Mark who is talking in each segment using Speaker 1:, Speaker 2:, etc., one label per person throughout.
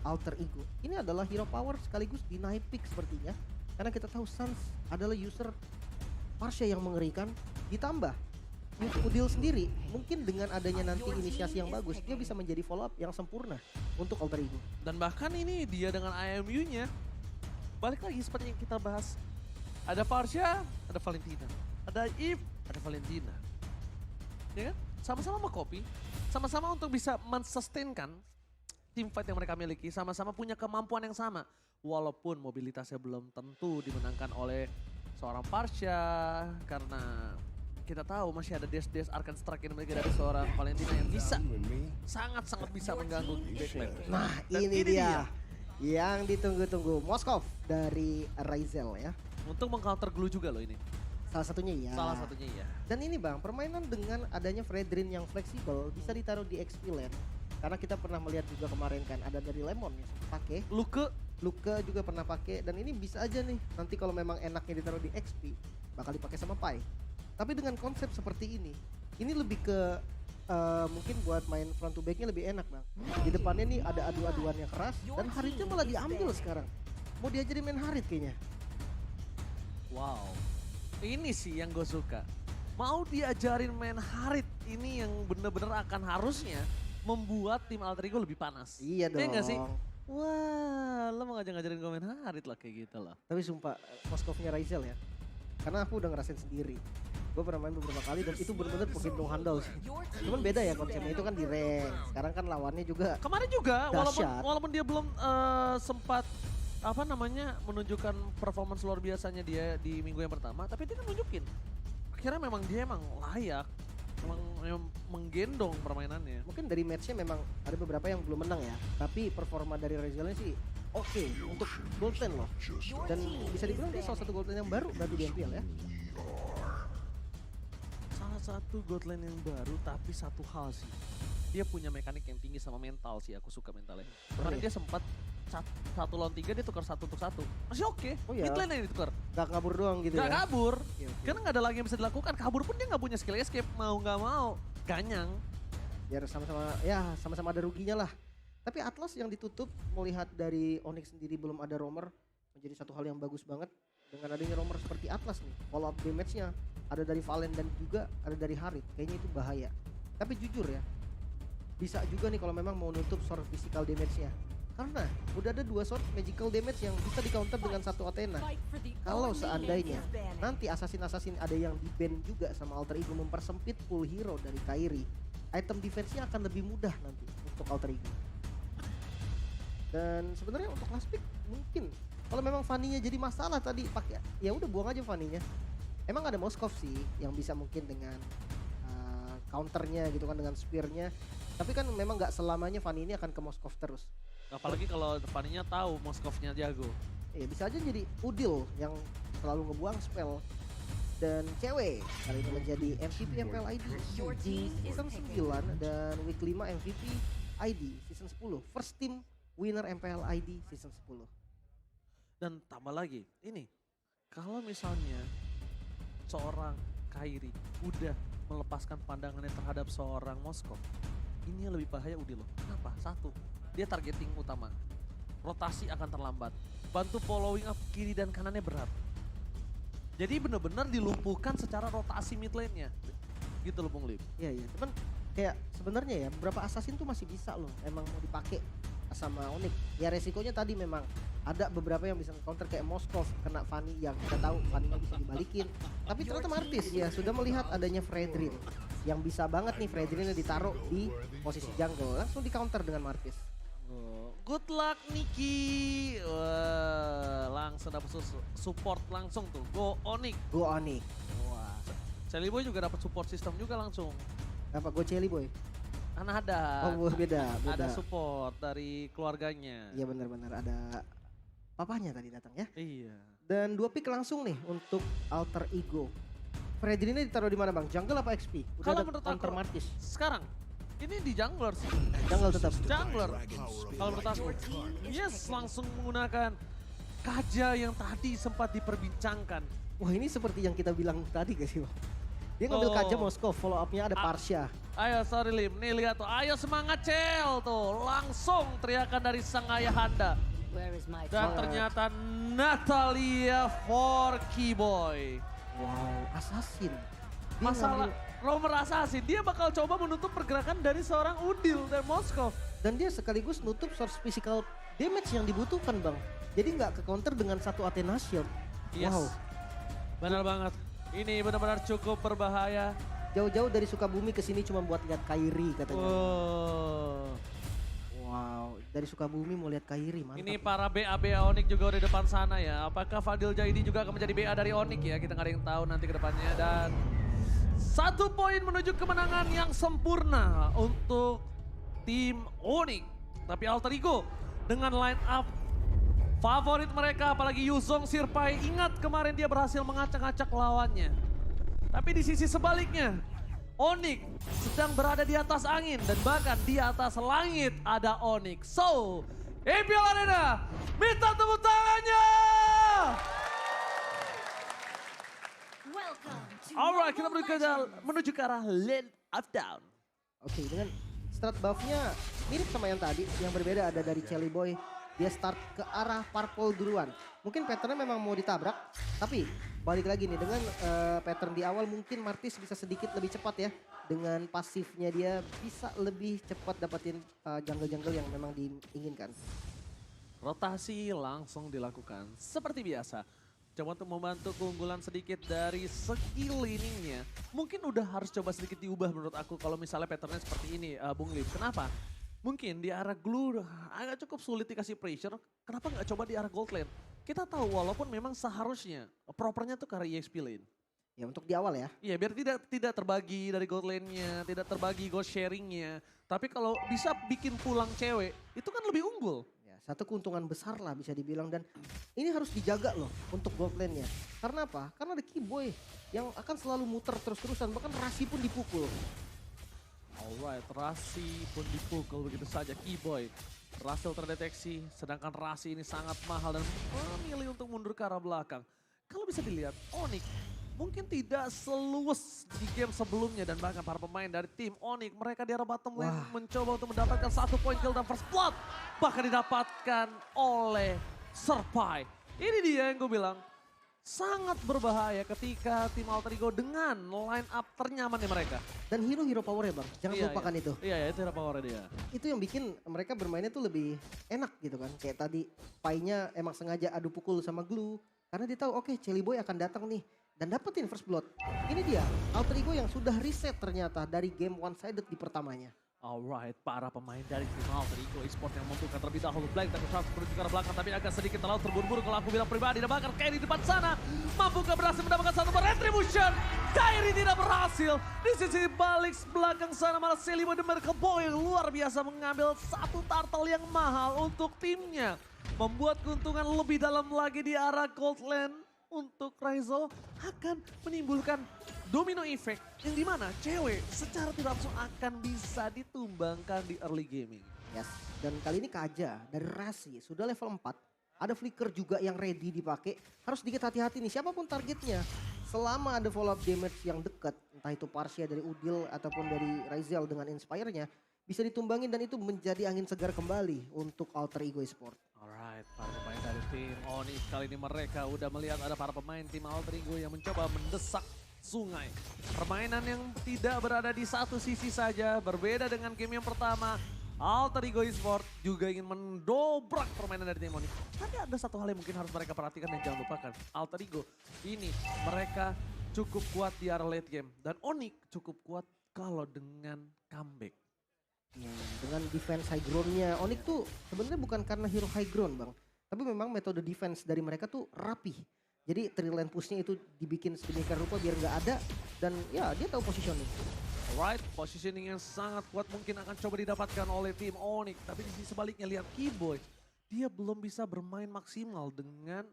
Speaker 1: Alter Ego. Ini adalah hero power sekaligus deny pick sepertinya. Karena kita tahu Sans adalah user Parsia yang mengerikan. Ditambah Udil sendiri mungkin dengan adanya nanti inisiasi yang bagus dia bisa menjadi follow up yang sempurna untuk Alter Ego.
Speaker 2: Dan bahkan ini dia dengan IMU-nya. Balik lagi seperti yang kita bahas. Ada Farsha, ada Valentina. Ada Eve, ada Valentina. Ya kan? Sama-sama mau copy. Sama-sama untuk bisa mensustainkan team fight yang mereka miliki. Sama-sama punya kemampuan yang sama. Walaupun mobilitasnya belum tentu dimenangkan oleh seorang Farsha. Karena kita tahu masih ada dash Arcane Strike yang dimiliki dari seorang Valentina yang bisa. Sangat-sangat bisa mengganggu backline.
Speaker 1: Nah ini dia yang ditunggu-tunggu. Moskov dari Ryzel ya.
Speaker 2: Untuk mengcounter glue juga loh ini.
Speaker 1: Salah satunya ya.
Speaker 2: Salah satunya iya.
Speaker 1: Dan ini bang, permainan dengan adanya Fredrin yang fleksibel bisa ditaruh di XP lane. Karena kita pernah melihat juga kemarin kan ada dari Lemon yang pakai. Luke juga pernah pakai dan ini bisa aja nih nanti kalau memang enaknya ditaruh di XP bakal dipakai sama Pai. Tapi dengan konsep seperti ini lebih ke mungkin buat main front to backnya lebih enak bang. Di depannya nih ada adu-aduan yang keras dan Haritnya malah diambil sekarang. Mau diajarin main Harit kayaknya.
Speaker 2: Wow, ini sih yang gue suka. Mau diajarin main Harit ini yang bener-bener akan harusnya membuat tim Alter Ego lebih panas.
Speaker 1: Iya dong.
Speaker 2: Iya nggak sih? Wah, lo mau ngajarin gue main Harit lah kayak gitu loh.
Speaker 1: Tapi sumpah Moskovnya Ryzel ya. Karena aku udah ngerasain sendiri. Gue pernah main beberapa kali dan itu bener-bener penghitung handal sih. Cuman beda ya konsepnya itu kan di rank. Sekarang kan lawannya juga
Speaker 2: Kemarin juga
Speaker 1: dahsyat.
Speaker 2: walaupun dia belum sempat menunjukkan performance luar biasanya dia di minggu yang pertama, tapi dia kan nunjukin. Akhirnya memang dia layak. Memang menggendong permainannya.
Speaker 1: Mungkin dari matchnya memang ada beberapa yang belum menang ya. Tapi performa dari Ryzelnya sih oke untuk gold lane loh. Dan bisa dibilang dia salah satu gold lane yang baru berarti di MPL ya.
Speaker 2: Salah satu god lane yang baru, tapi satu hal sih. Dia punya mekanik yang tinggi sama mental sih, aku suka mentalnya. Kemarin dia sempat satu lawan 3 dia tukar 1 untuk 1. Masih oke.
Speaker 1: Oh iya.
Speaker 2: Mid lane yang ditukar.
Speaker 1: Gak kabur doang gitu
Speaker 2: Gak
Speaker 1: ya.
Speaker 2: kabur.
Speaker 1: Oke.
Speaker 2: Karena gak ada lagi yang bisa dilakukan. Kabur pun dia gak punya skill escape. Mau gak mau. Ganyang.
Speaker 1: Biar sama-sama ada ruginya lah. Tapi Atlas yang ditutup melihat dari Onyx sendiri belum ada roamer menjadi satu hal yang bagus banget. Dengan adanya roamer seperti Atlas nih, follow up damage-nya ada dari Valen dan juga ada dari Harit. Kayaknya itu bahaya. Tapi jujur ya, bisa juga nih kalau memang mau nutup sword physical damage-nya. Karena udah ada 2 sword magical damage yang bisa di counter dengan satu Athena. Kalau seandainya nanti assassin ada yang di-ban juga sama Alter Ego mempersempit pool hero dari Kairi, item defense-nya akan lebih mudah nanti untuk Alter Ego. Dan sebenarnya untuk last pick mungkin kalau memang Fanny-nya jadi masalah tadi pakai ya udah buang aja Fanny-nya. Emang ada Moskov sih yang bisa mungkin dengan counternya gitu kan dengan spear-nya. Tapi kan memang nggak selamanya Fanny ini akan ke Moskov terus.
Speaker 2: Apalagi kalau depannya tahu Moskovnya jago.
Speaker 1: Iya bisa aja jadi Udil yang selalu ngebuang spell. Dan cewek kali ini menjadi MVP MPL ID di season 9 dan week 5 MVP ID season 10. First team winner MPL ID season 10.
Speaker 2: Dan tambah lagi, ini kalau misalnya seorang Kairi udah melepaskan pandangannya terhadap seorang Moskov, ini yang lebih bahaya Udil loh. Kenapa? Satu, dia targeting utama. Rotasi akan terlambat. Bantu following up kiri dan kanannya berat. Jadi benar-benar dilumpuhkan secara rotasi mid lane-nya. Gitu loh Bung Lip.
Speaker 1: Iya iya, cuman kayak sebenarnya ya beberapa assassin tuh masih bisa loh emang mau dipakai sama Onyx. Ya resikonya tadi memang ada beberapa yang bisa counter kayak Moskov kena Fanny yang kita tahu Fanny-nya bisa dibalikin. Tapi ternyata Martis ya sudah melihat adanya Fredrin yang bisa banget nih Fredrinnya ditaruh di posisi jungle langsung di counter dengan Martis.
Speaker 2: Good luck Niki. Wah, langsung dapat support langsung tuh. Go Onyx.
Speaker 1: Go Onyx.
Speaker 2: Wah. Sally Boy juga dapat support system juga langsung.
Speaker 1: Apa Go Celi Boy?
Speaker 2: Kan ada.
Speaker 1: Oh beda.
Speaker 2: Ada support dari keluarganya.
Speaker 1: Iya benar-benar ada papahnya tadi datang ya.
Speaker 2: Iya.
Speaker 1: Dan 2 pick langsung nih untuk Alter Ego. Fredrinnya ditaruh di mana bang? Jungle apa XP? Udah
Speaker 2: Kalau
Speaker 1: ada
Speaker 2: menurut
Speaker 1: counter
Speaker 2: aku
Speaker 1: Martis.
Speaker 2: sekarang ini di jungler sih.
Speaker 1: Jungle tetap.
Speaker 2: Jungler. Kalau menurut aku, yes langsung menggunakan Kaja yang tadi sempat diperbincangkan.
Speaker 1: Wah ini seperti yang kita bilang tadi gak sih bang? Dia ngambil
Speaker 2: Tuh.
Speaker 1: Kaja Moskow, follow up-nya ada Parsha.
Speaker 2: Ayo sorry Lim, nih lihat tuh. Ayo semangat Cel tuh. Langsung teriakan dari sang ayahanda.
Speaker 3: Where is my
Speaker 2: Dan
Speaker 1: Semangat.
Speaker 2: ternyata Natalia for Keyboy.
Speaker 1: Wow, assassin. Dia
Speaker 2: Masalah
Speaker 1: ngambil-
Speaker 2: Romer Assassin, dia bakal coba menutup pergerakan dari seorang Udil dan Moskov.
Speaker 1: dan dia sekaligus nutup source physical damage yang dibutuhkan bang. Jadi nggak ke counter dengan satu Athena Shield.
Speaker 2: Yes.
Speaker 1: Wow,
Speaker 2: Benar banget. Ini benar-benar cukup berbahaya.
Speaker 1: jauh-jauh dari Sukabumi ke sini cuma buat lihat Kairi katanya.
Speaker 2: Wow.
Speaker 1: Wow, dari Sukabumi mau lihat Kairi, mantap.
Speaker 2: Ini para BA Onyx juga udah di depan sana ya. Apakah Fadil Jaidi juga akan menjadi BA dari Onyx ya? Kita nggak ada yang tahu nanti ke depannya. Dan 1 poin menuju kemenangan yang sempurna untuk tim Onyx. Tapi Alter Ego dengan line up favorit mereka, apalagi Yuzong Sirpai, ingat kemarin dia berhasil mengacak-acak lawannya. Tapi di sisi sebaliknya, Onyx sedang berada di atas angin dan bahkan di atas langit ada Onyx. So, EPL Arena, minta tepuk tangannya!
Speaker 3: Welcome to
Speaker 2: Alright, kita
Speaker 3: Mobile Legends.
Speaker 2: menuju ke arah Land of Down.
Speaker 1: Oke, dengan strat buff-nya mirip sama yang tadi, yang berbeda ada dari Chelly Boy. Dia start ke arah purple duluan. Mungkin patternnya memang mau ditabrak, tapi balik lagi nih dengan pattern di awal mungkin Martis bisa sedikit lebih cepat ya. Dengan pasifnya dia bisa lebih cepat dapetin jungle-jungle yang memang diinginkan.
Speaker 2: Rotasi langsung dilakukan seperti biasa. Coba untuk membantu keunggulan sedikit dari segi laningnya. Mungkin udah harus coba sedikit diubah menurut aku kalau misalnya patternnya seperti ini, Bung Lim. Kenapa? Mungkin di arah glue agak cukup sulit dikasih pressure. Kenapa nggak coba di arah gold lane? Kita tahu walaupun memang seharusnya propernya tuh ke arah EXP lane.
Speaker 1: Ya untuk di awal ya.
Speaker 2: Iya biar tidak terbagi dari gold lane-nya, tidak terbagi gold sharing-nya. Tapi kalau bisa bikin pulang cewek, itu kan lebih unggul.
Speaker 1: Ya, satu keuntungan besar lah bisa dibilang dan ini harus dijaga loh untuk gold lane-nya. Karena apa? Karena ada Keyboy yang akan selalu muter terus-terusan bahkan Rasi pun dipukul.
Speaker 2: Alright, Rasi pun dipukul begitu saja Keyboy. Berhasil terdeteksi, sedangkan Rasi ini sangat mahal dan memilih untuk mundur ke arah belakang. Kalau bisa dilihat, Onyx mungkin tidak seluas di game sebelumnya dan bahkan para pemain dari tim Onyx, mereka di arah bottom lane
Speaker 1: Wah.
Speaker 2: mencoba untuk mendapatkan 1 poin kill dan first blood. Bahkan didapatkan oleh Serpai. Ini dia yang gue bilang, sangat berbahaya ketika tim Alter Ego dengan line up ternyamannya mereka.
Speaker 1: Dan hero power ya bang, jangan
Speaker 2: Iya,
Speaker 1: lupakan itu.
Speaker 2: Iya, itu era power dia.
Speaker 1: Itu yang bikin mereka bermainnya tuh lebih enak gitu kan. Kayak tadi Pai-nya emang sengaja adu pukul sama Glue. Karena dia tahu oke Chelly Boy akan datang nih. Dan dapetin first blood. Ini dia Alter Ego yang sudah reset ternyata dari game one sided di pertamanya.
Speaker 2: Alright, para pemain dari tim Alter Ego Esports yang membuka terlebih dahulu Black dan transfer menuju ke arah belakang tapi agak sedikit terlalu terburu-buru kalau aku bilang pribadi dan bahkan Kairi di depan sana mampukah berhasil mendapatkan satu retribution. Kairi tidak berhasil. Di sisi balik belakang sana malah Selimo The Miracle Boy luar biasa mengambil satu turtle yang mahal untuk timnya. Membuat keuntungan lebih dalam lagi di arah Gold Lane untuk Raizo akan menimbulkan domino effect yang dimana cewek secara tidak langsung akan bisa ditumbangkan di early gaming.
Speaker 1: Yes. Dan kali ini Kaja dari Rasi sudah level 4. Ada flicker juga yang ready dipakai. Harus sedikit hati-hati nih siapapun targetnya. Selama ada follow up damage yang dekat. Entah itu Parsha dari Udil ataupun dari Raizel dengan Inspire-nya. Bisa ditumbangin dan itu menjadi angin segar kembali untuk Alter Ego Esports.
Speaker 2: Alright, para pemain dari tim Onyx kali ini mereka udah melihat ada para pemain tim Alter Ego yang mencoba mendesak sungai. Permainan yang tidak berada di satu sisi saja, berbeda dengan game yang pertama. Alter Ego Esports juga ingin mendobrak permainan dari tim Onyx. Tapi ada satu hal yang mungkin harus mereka perhatikan dan jangan lupakan. Alter Ego ini mereka cukup kuat di arah late game. Dan Onyx cukup kuat kalau dengan comeback.
Speaker 1: Dengan defense high ground-nya. Onyx tuh sebenarnya bukan karena hero high ground bang. Tapi memang metode defense dari mereka tuh rapih. Jadi three lane push-nya itu dibikin sedemikian rupa biar nggak ada. Dan ya dia tahu positioning.
Speaker 2: Alright, positioning yang sangat kuat mungkin akan coba didapatkan oleh tim Onyx. Tapi di sisi sebaliknya lihat Keyboy. Dia belum bisa bermain maksimal dengan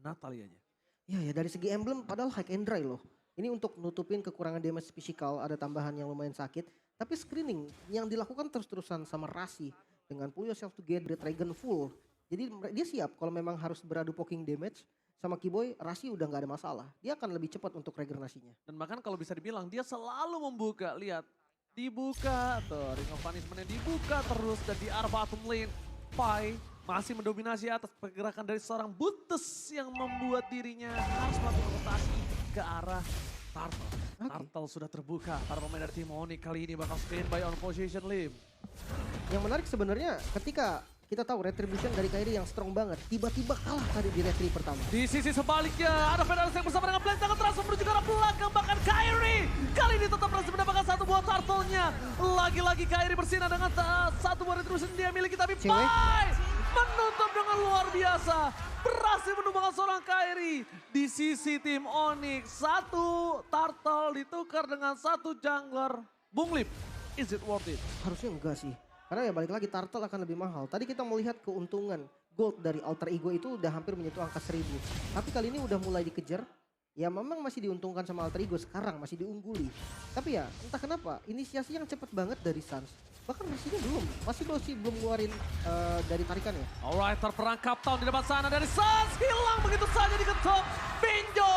Speaker 2: Natalianya.
Speaker 1: Ya dari segi emblem padahal high and dry loh. Ini untuk nutupin kekurangan damage physical ada tambahan yang lumayan sakit. Tapi screening yang dilakukan terus-terusan sama Rasi dengan pull yourself together, Dragon full. Jadi dia siap kalau memang harus beradu poking damage. sama Kiboy, Rasi udah nggak ada masalah. Dia akan lebih cepat untuk regenerasinya.
Speaker 2: Dan bahkan kalau bisa dibilang dia selalu membuka, lihat. Dibuka, tuh Ring of Punishment-nya dibuka terus dan di arah bottom lane. Pai masih mendominasi atas pergerakan dari seorang Butes yang membuat dirinya harus melakukan rotasi ke arah Turtle.
Speaker 1: Oke.
Speaker 2: Turtle sudah terbuka, para pemain dari tim Onyx kali ini bakal standby on position Lim.
Speaker 1: Yang menarik sebenarnya ketika kita tahu Retribution dari Kairi yang strong banget, tiba-tiba kalah tadi di retri pertama.
Speaker 2: Di sisi sebaliknya, ada Fedorus yang bersama dengan Blank tangan transfer menuju ke arah belakang, bahkan Kairi kali ini tetap berhasil mendapatkan satu buah turtle-nya. Lagi-lagi Kairi bersinar dengan satu buah Retribution dia miliki, tapi
Speaker 1: Cewek.
Speaker 2: Pai menutup dengan luar biasa. Berhasil menumbangkan seorang Kairi. Di sisi tim Onyx, satu turtle ditukar dengan satu jungler. Bung Lip, is it worth it?
Speaker 1: Harusnya enggak sih. Karena ya balik lagi Turtle akan lebih mahal. Tadi kita melihat keuntungan gold dari Alter Ego itu udah hampir menyentuh angka 1000. Tapi kali ini udah mulai dikejar. Ya memang masih diuntungkan sama Alter Ego sekarang, masih diungguli. Tapi ya entah kenapa inisiasi yang cepet banget dari Suns. Bahkan Rasinya masih belum ngeluarin dari tarikannya.
Speaker 2: Alright, terperangkap tahun di depan sana dari Suns. Hilang begitu saja diketok. Benjol.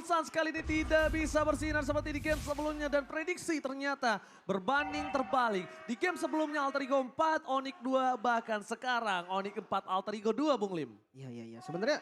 Speaker 2: Suns kali ini tidak bisa bersinar seperti di game sebelumnya. Dan prediksi ternyata berbanding terbalik. Di game sebelumnya Alter Ego 4, Onyx 2. Bahkan sekarang Onyx 4, Alter Ego 2, Bung Lim.
Speaker 1: Iya. Sebenarnya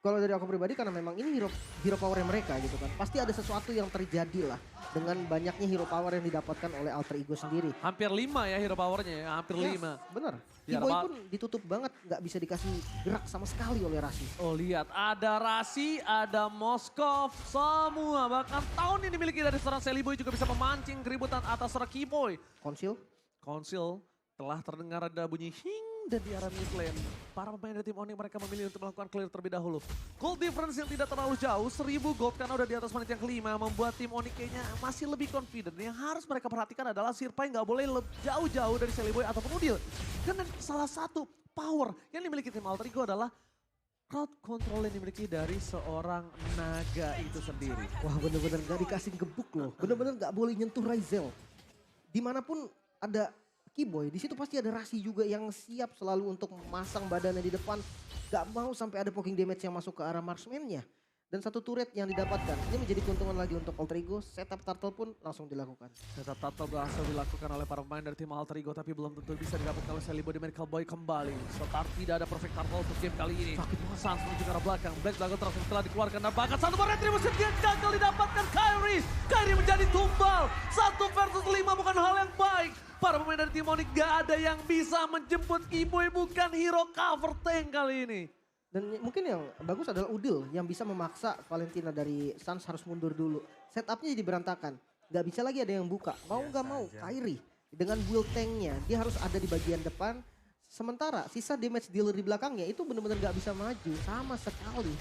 Speaker 1: kalau dari aku pribadi karena memang ini hero power mereka gitu kan. Pasti ada sesuatu yang terjadi lah dengan banyaknya hero power yang didapatkan oleh Alter Ego sendiri.
Speaker 2: Hampir 5 ya hero powernya ya, hampir 5.
Speaker 1: Bener.
Speaker 2: Ya,
Speaker 1: Kiboy pun ditutup banget, nggak bisa dikasih gerak sama sekali oleh Rasi.
Speaker 2: Oh lihat, ada Rasi, ada Moskov, semua. Bahkan tahun ini dimiliki dari seorang Seliboy juga bisa memancing keributan atas seorang Kiboy. Konsil telah terdengar ada bunyi hing dan di arah mid lane. Para pemain dari tim Onyx mereka memilih untuk melakukan clear terlebih dahulu. Gold difference yang tidak terlalu jauh, 1000 gold karena udah di atas menit yang kelima. Membuat tim Onyx kayaknya masih lebih confident. Yang harus mereka perhatikan adalah Sirpai nggak boleh jauh-jauh dari Seliboy ataupun Udil. Karena salah satu power yang dimiliki tim Alter Ego adalah crowd control yang dimiliki dari seorang naga itu sendiri.
Speaker 1: Wah bener-bener gak dikasih gebuk loh. Bener-bener gak boleh nyentuh Ryzel. Dimanapun ada Kiboy, di situ pasti ada Rasi juga yang siap selalu untuk memasang badannya di depan. Gak mau sampai ada poking damage yang masuk ke arah marksman-nya. Dan satu turret yang didapatkan. Ini menjadi keuntungan lagi untuk Alter Ego. Setup turtle pun langsung dilakukan.
Speaker 2: Setup turtle berhasil dilakukan oleh para pemain dari tim Alter Ego. Tapi belum tentu bisa didapatkan oleh Seliboy di Medical Boy kembali. Start tidak ada perfect turtle untuk game kali ini. Sakit banget Suns menuju ke arah belakang. Black Dragon terus telah dikeluarkan. Dan bahkan satu buah retribution dia gagal didapatkan Kairi menjadi tumbal. 1 versus 5 bukan hal yang baik. Para pemain dari tim Onyx gak ada yang bisa menjemput Kiboy, bukan hero cover tank kali ini.
Speaker 1: Dan mungkin yang bagus adalah Udil yang bisa memaksa Valentina dari Suns harus mundur dulu. Setupnya jadi berantakan. Gak bisa lagi ada yang buka. Mau gak mau Kairi dengan build tanknya dia harus ada di bagian depan. Sementara sisa damage dealer di belakangnya itu benar-benar gak bisa maju sama sekali.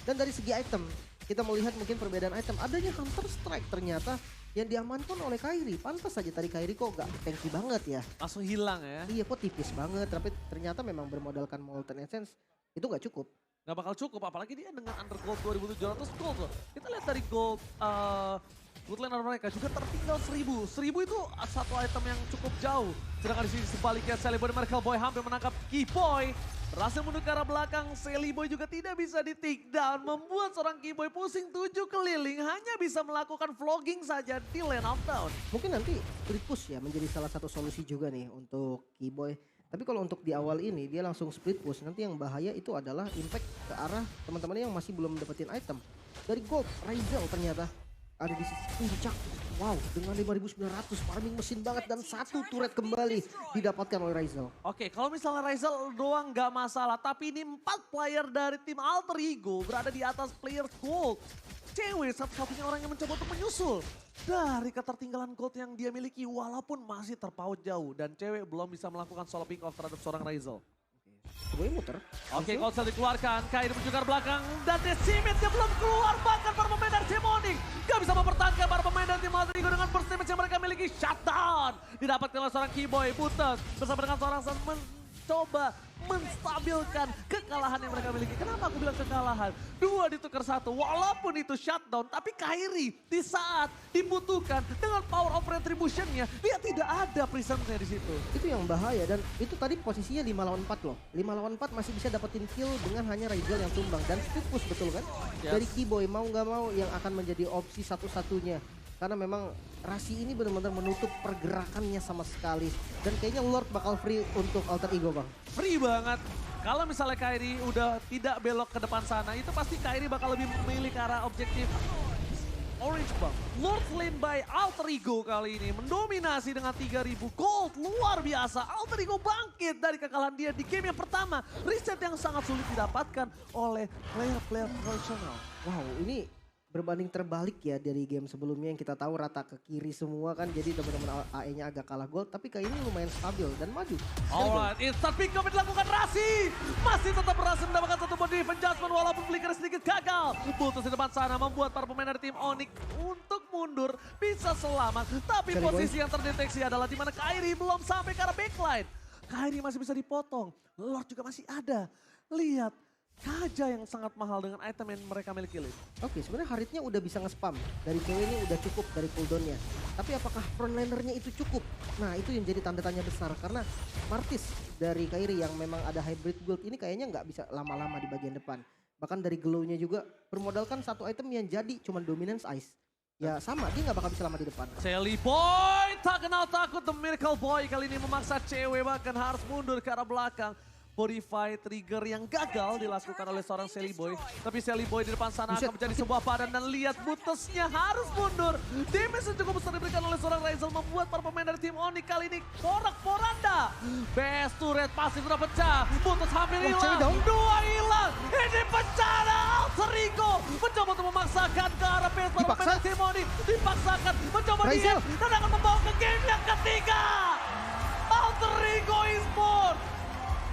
Speaker 1: Dan dari segi item kita melihat mungkin perbedaan item. Adanya Counter Strike ternyata yang diamankan oleh Kairi. Pantas saja tadi Kairi kok gak tanky banget ya.
Speaker 2: Langsung hilang ya.
Speaker 1: Iya kok tipis banget. Tapi ternyata memang bermodalkan Molten Essence itu gak cukup.
Speaker 2: Gak bakal cukup, apalagi dia dengan under gold 2700 gold loh. Kita lihat dari gold laner mereka juga tertinggal 1000. 1000 itu satu item yang cukup jauh. Sedangkan di sisi sebaliknya Seliboy dan Merkel Boy hampir menangkap Kiboy. Berhasil menuju ke arah belakang, Seliboy juga tidak bisa di take down. Membuat seorang Kiboy pusing 7 keliling, hanya bisa melakukan vlogging saja di lane of down.
Speaker 1: Mungkin nanti split push ya menjadi salah satu solusi juga nih untuk Kiboy. Tapi kalau untuk di awal ini dia langsung split push, nanti yang bahaya itu adalah impact ke arah teman-teman yang masih belum dapetin item. Dari gold, Ryzel ternyata ada di sisi puncak. Wow, dengan 5.900 farming mesin banget dan satu turret kembali didapatkan oleh Ryzel.
Speaker 2: Oke, kalau misalnya Ryzel doang nggak masalah, tapi ini 4 player dari tim Alter Ego berada di atas player gold. Cewek satu-satunya orang yang mencoba untuk menyusul dari ketertinggalan gold yang dia miliki walaupun masih terpaut jauh. Dan cewek belum bisa melakukan solo pick off terhadap seorang Ryzel.
Speaker 1: Gue muter.
Speaker 2: Oke, Konsel dikeluarkan, Kairi menuju ke belakang dan Decimate'nya belum keluar. Bahkan para pemain dari tim Onyx gak bisa mempertahankan para pemain dari tim Alter Ego dengan burst damage yang mereka miliki. Shutdown didapatkan oleh seorang Kiboy, Butet bersama dengan seorang mencoba menstabilkan kekalahan yang mereka miliki. Kenapa aku bilang kekalahan? 2 ditukar 1, walaupun itu shutdown, tapi Kairi di saat dibutuhkan dengan power of retribution-nya, dia tidak ada prisonnya di situ.
Speaker 1: Itu yang bahaya dan itu tadi posisinya 5 lawan 4 loh. 5 lawan 4 masih bisa dapetin kill dengan hanya Ryzel yang tumbang dan split push, betul kan?
Speaker 2: Yes.
Speaker 1: Dari Keyboy mau nggak mau yang akan menjadi opsi satu-satunya. Karena memang Rasi ini benar-benar menutup pergerakannya sama sekali. Dan kayaknya Lord bakal free untuk alter ego, Bang.
Speaker 2: Free banget. Kalau misalnya Kairi udah tidak belok ke depan sana, itu pasti Kairi bakal lebih memilih ke arah objektif Orange, Bang. Lord Lane by Alter Ego kali ini mendominasi dengan 3000 gold. Luar biasa. Alter Ego bangkit dari kekalahan dia di game yang pertama. Reset yang sangat sulit didapatkan oleh player-player profesional.
Speaker 1: Wow, ini berbanding terbalik ya dari game sebelumnya yang kita tahu rata ke kiri semua kan. Jadi teman-teman AE-nya agak kalah gold. Tapi kali ini lumayan stabil dan maju.
Speaker 2: Alright, instant pick up yang dilakukan Rasi. Masih tetap berhasil mendapatkan satu body adjustment walaupun flicker sedikit gagal. Putus di depan sana membuat para pemain dari tim Onyx untuk mundur bisa selamat. Tapi
Speaker 1: Sorry,
Speaker 2: posisi yang terdeteksi adalah di mana Kairi belum sampai ke arah backline. Kairi masih bisa dipotong. Lord juga masih ada. Lihat. Kaja yang sangat mahal dengan item yang mereka miliki.
Speaker 1: Oke, sebenarnya Haritnya udah bisa nge-spam. Dari cewek ini udah cukup dari cooldownnya. Tapi apakah frontlanernya itu cukup? Nah, itu yang jadi tanda tanya besar. Karena Martis dari Kairi yang memang ada hybrid build ini kayaknya nggak bisa lama-lama di bagian depan. Bahkan dari glow-nya juga bermodalkan satu item yang jadi cuman dominance ice. Ya sama, dia nggak bakal bisa lama di depan.
Speaker 2: Sally Boy tak kenal takut, The Miracle Boy kali ini memaksa cewek bahkan harus mundur ke arah belakang. Modify trigger yang gagal dilakukan oleh seorang Sally Boy. Tapi Sally Boy di depan sana akan menjadi sebuah padan dan lihat Butusnya harus mundur. Damage yang cukup besar diberikan oleh seorang Ryzel membuat para pemain dari tim Onyx kali ini porak-poranda. Best turret pasti sudah pecah. Butus hampir hilang. 2 hilang. Ini bencana Alter Ego. Mencoba untuk memaksakan ke arah base para pemain dari tim Onyx. Dipaksakan mencoba
Speaker 1: Ryzel
Speaker 2: dan akan membawa ke game yang ketiga. Alter Ego Esports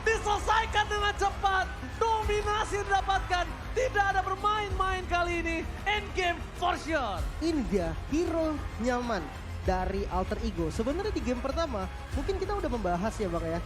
Speaker 2: diselesaikan dengan cepat, dominasi didapatkan, tidak ada bermain-main kali ini, endgame for sure.
Speaker 1: Ini dia hero nyaman dari Alter Ego. Sebenarnya di game pertama mungkin kita udah membahas ya Bang ya.